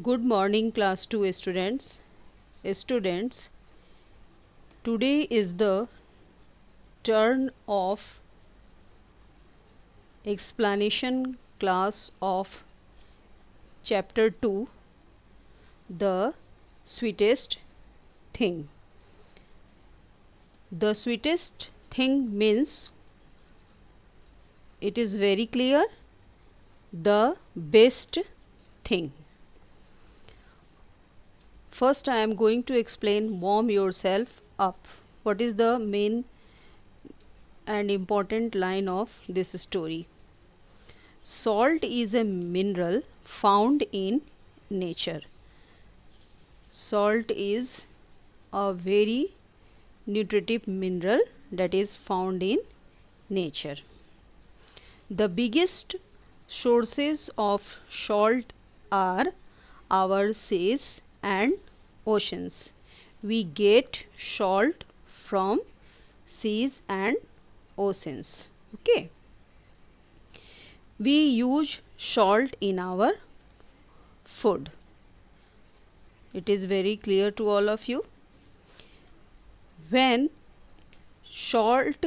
Good morning, class 2 students. Students, today is the turn of explanation class of chapter 2, The Sweetest Thing. The sweetest thing means it is very clear, the best thing. First, I am going to explain warm yourself up. What is the main and important line of this story? Salt is a mineral found in nature. Salt is a very nutritive mineral that is found in nature. The biggest sources of salt are our seas and oceans. We get salt from seas and oceans. Okay. We use salt in our food. It is very clear to all of you. When salt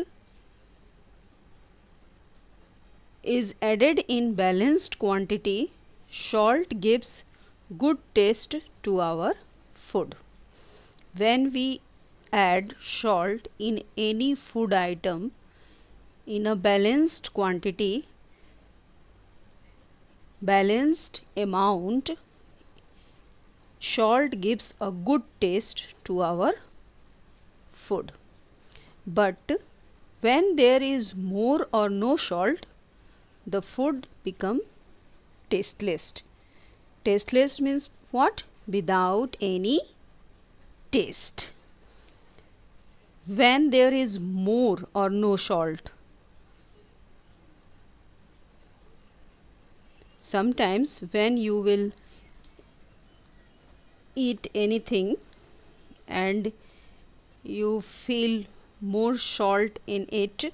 is added in balanced quantity, salt gives good taste to our food. When we add salt in any food item in a balanced quantity, balanced amount, salt gives a good taste to our food. But when there is more or no salt, the food become tasteless. Tasteless means what? Without any taste. When there is more or no salt, sometimes when you will eat anything and you feel more salt in it,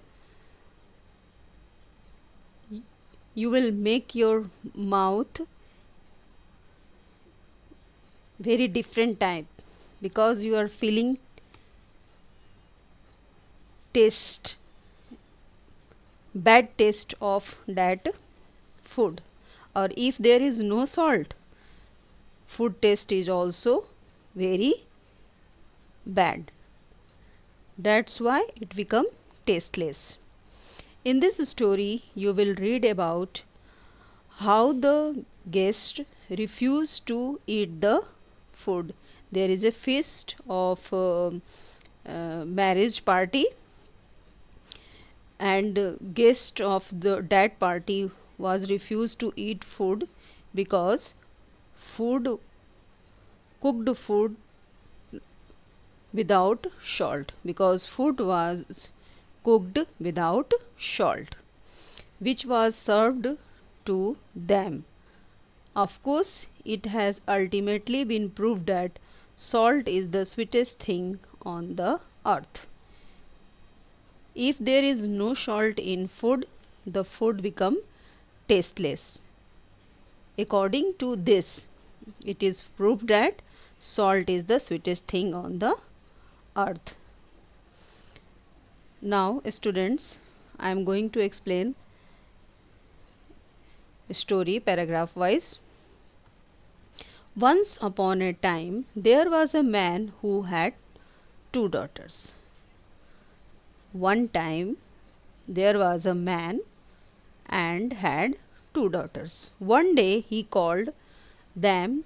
you will make your mouth very different type because you are feeling taste, bad taste of that food. Or if there is no salt, food taste is also very bad. That's why it become tasteless. In this story, you will read about how the guest refused to eat the food. There is a feast of marriage party, and guest of that party was refused to eat food because cooked food without salt, because food was cooked without salt, which was served to them. Of course, it has ultimately been proved that salt is the sweetest thing on the earth. If there is no salt in food, the food become tasteless. According to this, it is proved that salt is the sweetest thing on the earth. Now, students, I am going to explain story paragraph wise. Once upon a time, there was a man who had 2 daughters. One time, there was a man and had 2 daughters. One day, he called them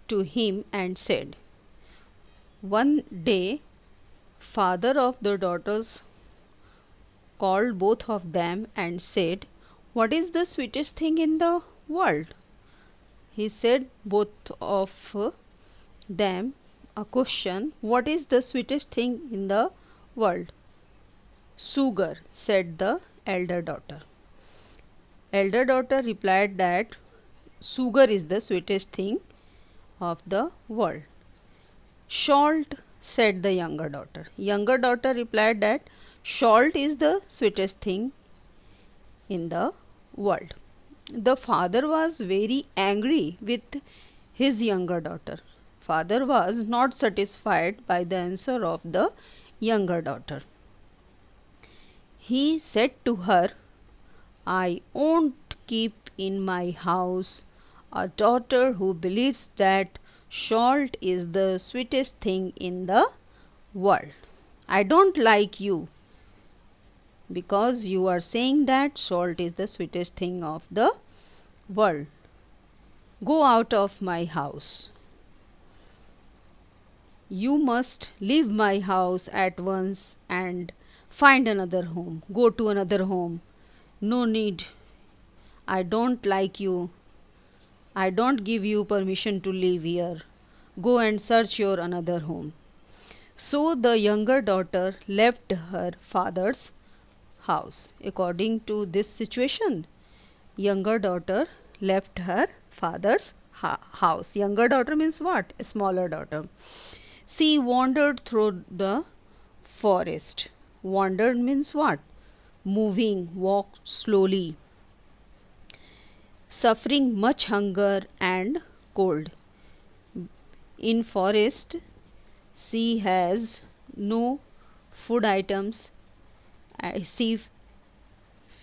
to him and said, one day, father of the daughters called both of them and said, what is the sweetest thing in the world? He said both of them a question, what is the sweetest thing in the world? Sugar, said the elder daughter. Elder daughter replied that sugar is the sweetest thing of the world. Salt, said the younger daughter. Younger daughter replied that salt is the sweetest thing in the world. The father was very angry with his younger daughter. Father was not satisfied by the answer of the younger daughter. He said to her, I won't keep in my house a daughter who believes that salt is the sweetest thing in the world. I don't like you because you are saying that salt is the sweetest thing of the world. Go out of my house. You must leave my house at once and find another home. Go to another home. No need. I don't like you. I don't give you permission to live here. Go and search your another home. So the younger daughter left her father's house. According to this situation, younger daughter left her father's house. Younger daughter means what? A smaller daughter. She wandered through the forest. Wandered means what? Moving, walked slowly, suffering much hunger and cold. In forest, she has no food items. She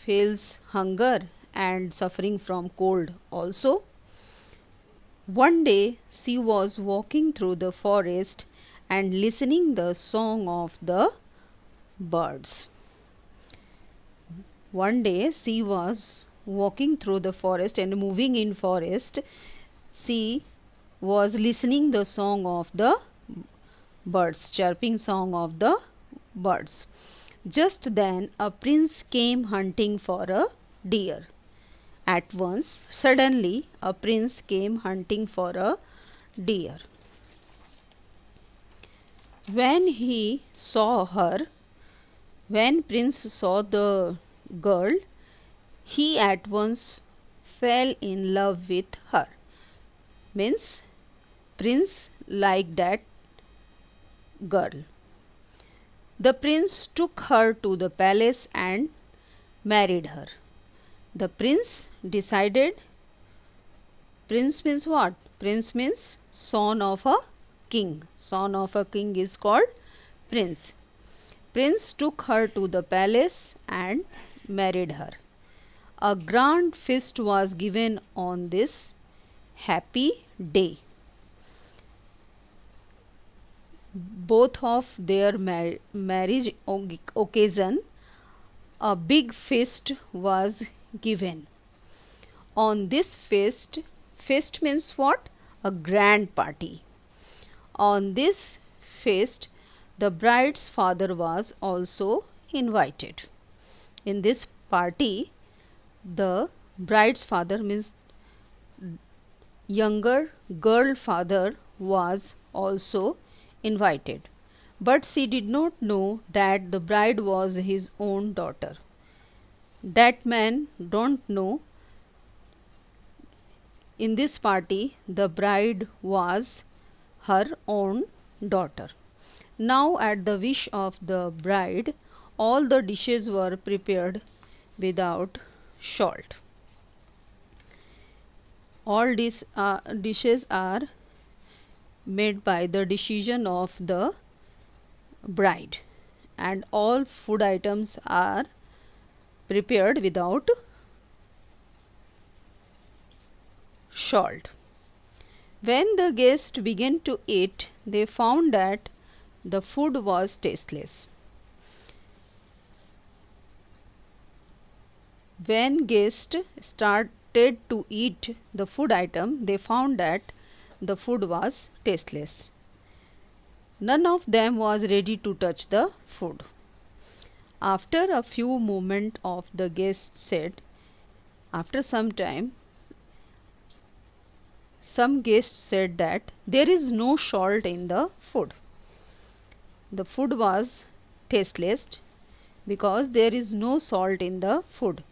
feels hunger and suffering from cold also. One day she was walking through the forest and listening the song of the birds. One day she was walking through the forest and moving in forest. She was listening the song of the birds, chirping song of the birds. Just then a prince came hunting for a deer. At once, suddenly, a prince came hunting for a deer. When he saw her, when prince saw the girl, he at once fell in love with her. Means, prince liked that girl. The prince took her to the palace and married her. The prince decided, prince means what? Prince means son of a king. Son of a king is called prince. Prince took her to the palace and married her. A grand feast was given on this happy day. Both of their marriage occasion, a big feast was given. On this feast means what? A grand party. On this feast, the bride's father was also invited. In this party, the bride's father means younger girl father was also invited. But she did not know that the bride was his own daughter. That man don't know. In this party, the bride was her own daughter. Now, at the wish of the bride, all the dishes were prepared without salt. All these dishes are made by the decision of the bride, and all food items are prepared without salt. When the guests began to eat, they found that the food was tasteless. When guests started to eat the food item, they found that the food was tasteless. None of them was ready to touch the food. After a few moments of the guests said, after some time, some guests said that there is no salt in the food. The food was tasteless because there is no salt in the food.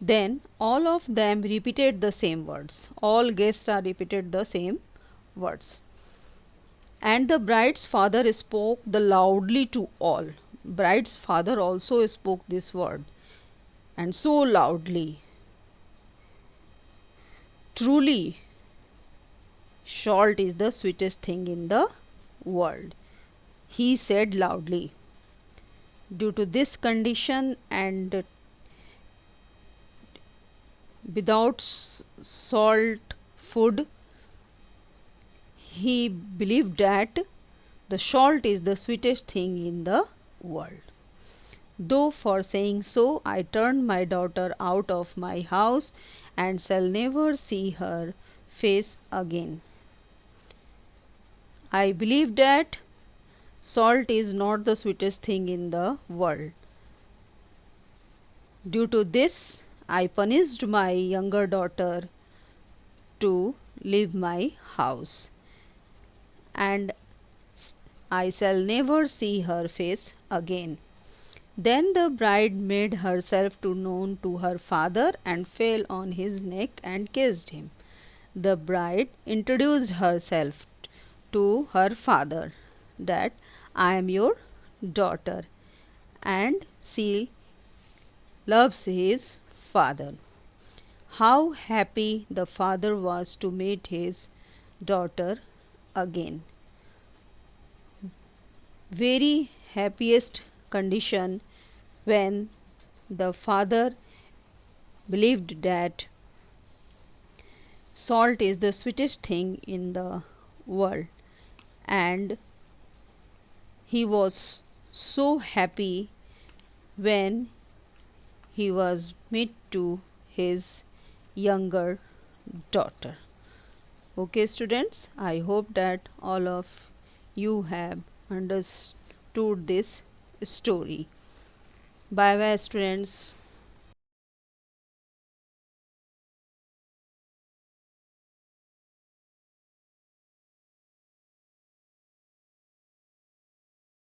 Then all of them repeated the same words. All guests are repeated the same words. And the bride's father spoke the loudly to all. Bride's father also spoke this word, and so loudly. Truly, Salt is the sweetest thing in the world, he said loudly. Due to this condition and without salt food, he believed that the salt is the sweetest thing in the world. Though for saying so, I turned my daughter out of my house and shall never see her face again. I believe that salt is not the sweetest thing in the world. Due to this, I punished my younger daughter to leave my house, and I shall never see her face again. Then the bride made herself known to her father and fell on his neck and kissed him. The bride introduced herself to her father, that I am your daughter, and she loves his father. How happy the father was to meet his daughter again. Very happiest condition when the father believed that salt is the sweetest thing in the world, and he was so happy when he was met to his younger daughter. Okay students, I hope that all of you have understood this story. Bye bye students.